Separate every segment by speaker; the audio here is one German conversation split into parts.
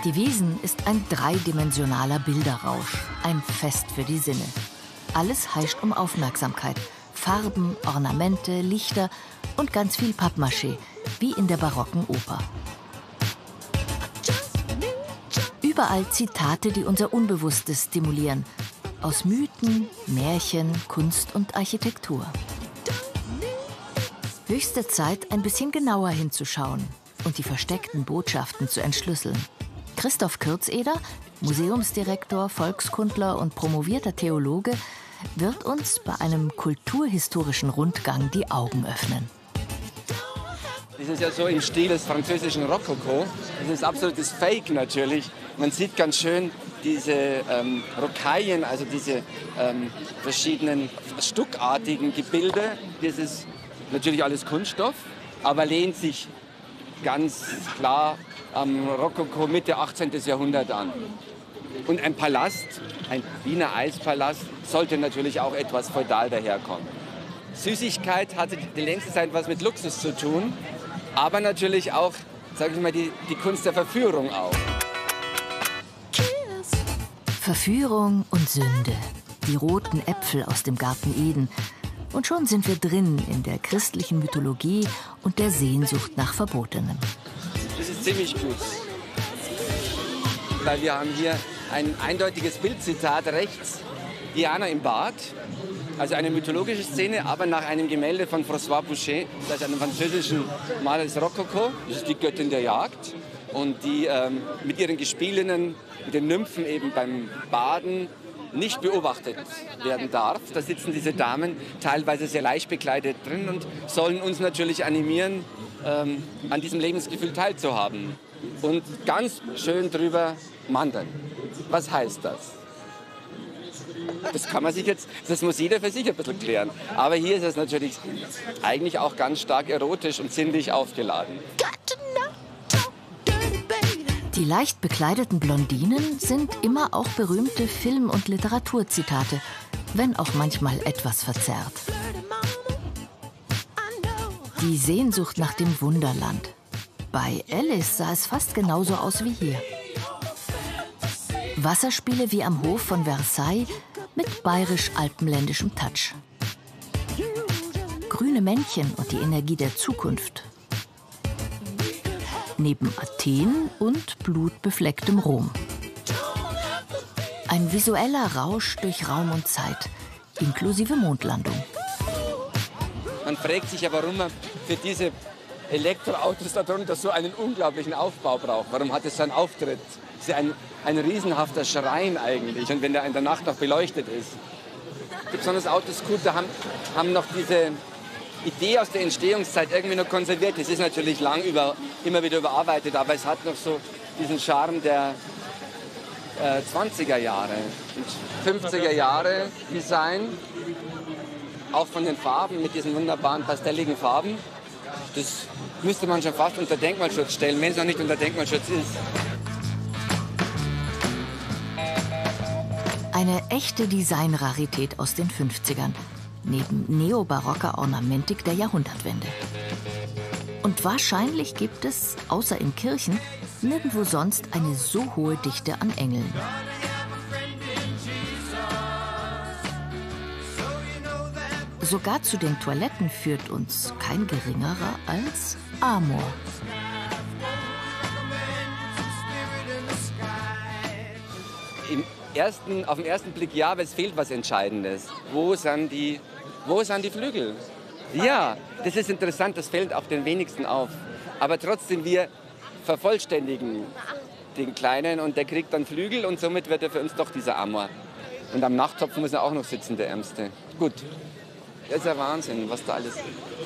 Speaker 1: Die Wiesn ist ein dreidimensionaler Bilderrausch, ein Fest für die Sinne. Alles heischt um Aufmerksamkeit. Farben, Ornamente, Lichter und ganz viel Pappmaché, wie in der barocken Oper. Überall Zitate, die unser Unbewusstes stimulieren. Aus Mythen, Märchen, Kunst und Architektur. Höchste Zeit, ein bisschen genauer hinzuschauen und die versteckten Botschaften zu entschlüsseln. Christoph Kürzeder, Museumsdirektor, Volkskundler und promovierter Theologe, wird uns bei einem kulturhistorischen Rundgang die Augen öffnen.
Speaker 2: Das ist ja so im Stil des französischen Rokoko. Das ist absolutes Fake natürlich. Man sieht ganz schön diese Rocaillen, also diese verschiedenen stuckartigen Gebilde. Das ist natürlich alles Kunststoff, aber lehnt sich ganz klar am Rokoko Mitte 18. Jahrhundert an. Und ein Palast, ein Wiener Eispalast, sollte natürlich auch etwas feudal daherkommen. Süßigkeit hatte die längste Zeit was mit Luxus zu tun, aber natürlich auch, sage ich mal, die Kunst der Verführung auch.
Speaker 1: Verführung und Sünde, die roten Äpfel aus dem Garten Eden. Und schon sind wir drin in der christlichen Mythologie und der Sehnsucht nach Verbotenem.
Speaker 2: Das ist ziemlich gut, weil wir haben hier ein eindeutiges Bildzitat rechts, Diana im Bad, also eine mythologische Szene, aber nach einem Gemälde von François Boucher, das ist einem französischen Maler des Rokoko, das ist die Göttin der Jagd und die mit ihren Gespielinnen, mit den Nymphen eben beim Baden nicht beobachtet werden darf. Da sitzen diese Damen teilweise sehr leicht bekleidet drin und sollen uns natürlich animieren, an diesem Lebensgefühl teilzuhaben. Und ganz schön drüber mandern. Was heißt das? Das kann man sich jetzt, das muss jeder für sich ein bisschen klären. Aber hier ist es natürlich eigentlich auch ganz stark erotisch und sinnlich aufgeladen.
Speaker 1: Die leicht bekleideten Blondinen sind immer auch berühmte Film- und Literaturzitate, wenn auch manchmal etwas verzerrt. Die Sehnsucht nach dem Wunderland. Bei Alice sah es fast genauso aus wie hier. Wasserspiele wie am Hof von Versailles mit bayerisch-alpenländischem Touch. Grüne Männchen und die Energie der Zukunft. Neben Athen und blutbeflecktem Rom. Ein visueller Rausch durch Raum und Zeit, inklusive Mondlandung.
Speaker 2: Man fragt sich ja, warum man für diese Elektroautos da drunter so einen unglaublichen Aufbau braucht. Warum hat es so einen Auftritt? Das ist ja ein riesenhafter Schrein eigentlich. Und wenn der in der Nacht noch beleuchtet ist. Besonders Autoscooter haben noch diese Idee aus der Entstehungszeit irgendwie noch konserviert. Es ist natürlich immer wieder überarbeitet, aber es hat noch so diesen Charme der 20er Jahre und 50er Jahre Design. Auch von den Farben mit diesen wunderbaren pastelligen Farben. Das müsste man schon fast unter Denkmalschutz stellen, wenn es noch nicht unter Denkmalschutz ist.
Speaker 1: Eine echte Designrarität aus den 50ern, neben neobarocker Ornamentik der Jahrhundertwende. Und wahrscheinlich gibt es, außer in Kirchen, nirgendwo sonst eine so hohe Dichte an Engeln. Sogar zu den Toiletten führt uns kein geringerer als Amor.
Speaker 2: Auf den ersten Blick ja, aber es fehlt was Entscheidendes. Wo sind die Flügel? Ja, das ist interessant, das fällt auch den wenigsten auf. Aber trotzdem, wir vervollständigen den Kleinen und der kriegt dann Flügel und somit wird er für uns doch dieser Amor. Und am Nachttopf muss er auch noch sitzen, der Ärmste. Gut, das ist ja Wahnsinn, was da alles...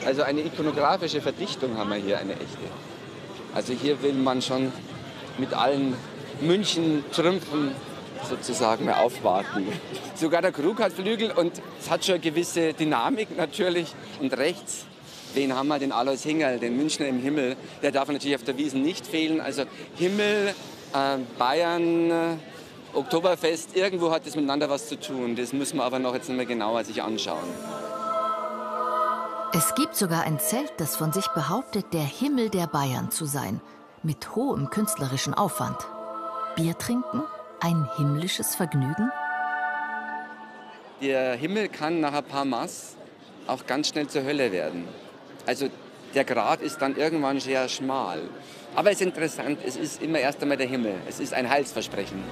Speaker 2: Also eine ikonografische Verdichtung haben wir hier, eine echte. Also hier will man schon mit allen München-Trümpfen sozusagen mehr aufwarten. Sogar der Krug hat Flügel und es hat schon eine gewisse Dynamik natürlich. Und rechts, den haben wir, den Alois Hingerl, den Münchner im Himmel. Der darf natürlich auf der Wiesn nicht fehlen. Also Himmel, Bayern, Oktoberfest, irgendwo hat das miteinander was zu tun. Das müssen wir aber noch jetzt mal genauer sich anschauen.
Speaker 1: Es gibt sogar ein Zelt, das von sich behauptet, der Himmel der Bayern zu sein. Mit hohem künstlerischen Aufwand. Bier trinken ein himmlisches Vergnügen?
Speaker 2: Der Himmel kann nach ein paar Maß auch ganz schnell zur Hölle werden. Also der Grat ist dann irgendwann sehr schmal. Aber es ist interessant, es ist immer erst einmal der Himmel. Es ist ein Heilsversprechen.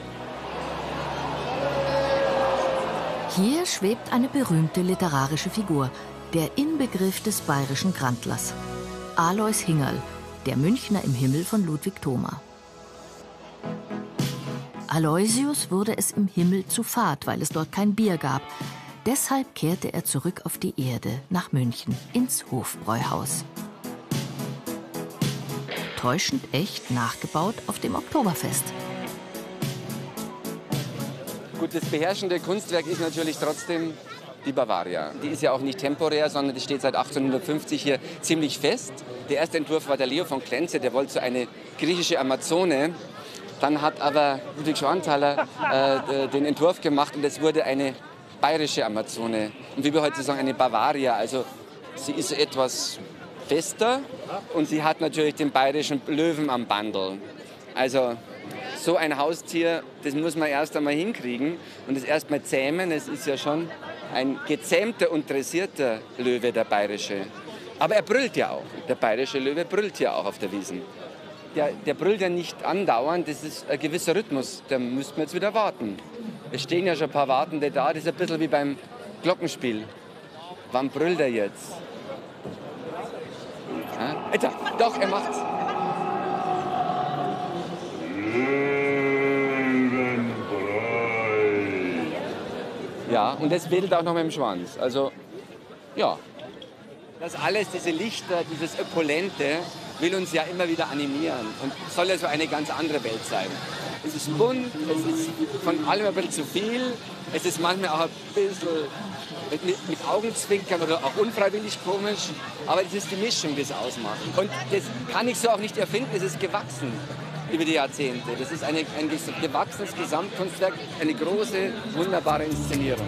Speaker 1: Hier schwebt eine berühmte literarische Figur, der Inbegriff des bayerischen Grandlers. Alois Hingerl, der Münchner im Himmel von Ludwig Thoma. Aloysius wurde es im Himmel zu fad, weil es dort kein Bier gab. Deshalb kehrte er zurück auf die Erde, nach München, ins Hofbräuhaus. Täuschend echt nachgebaut auf dem Oktoberfest.
Speaker 2: Gut, das beherrschende Kunstwerk ist natürlich trotzdem die Bavaria. Die ist ja auch nicht temporär, sondern die steht seit 1850 hier ziemlich fest. Der erste Entwurf war der Leo von Klenze, der wollte so eine griechische Amazone. Dann hat aber Ludwig Schwanthaler den Entwurf gemacht und es wurde eine bayerische Amazone. Und wie wir heute sagen, eine Bavaria. Also sie ist etwas fester und sie hat natürlich den bayerischen Löwen am Bandel. Also so ein Haustier, das muss man erst einmal hinkriegen und es erst mal zähmen. Es ist ja schon ein gezähmter und dressierter Löwe, der bayerische. Aber er brüllt ja auch. Der bayerische Löwe brüllt ja auch auf der Wiesn. Der brüllt ja nicht andauernd, das ist ein gewisser Rhythmus, da müssten wir jetzt wieder warten. Es stehen ja schon ein paar Wartende da, das ist ein bisschen wie beim Glockenspiel. Wann brüllt er jetzt? Ja? Doch, er macht's. Ja, und das wedelt auch noch mit dem Schwanz. Also, ja. Das alles, diese Lichter, dieses Opulente, will uns ja immer wieder animieren und soll ja so eine ganz andere Welt sein. Es ist bunt, es ist von allem ein bisschen zu viel, es ist manchmal auch ein bisschen mit Augenzwinkern oder auch unfreiwillig komisch, aber es ist die Mischung, die es ausmacht. Und das kann ich so auch nicht erfinden, es ist gewachsen über die Jahrzehnte. Das ist ein gewachsenes Gesamtkunstwerk, eine große, wunderbare Inszenierung.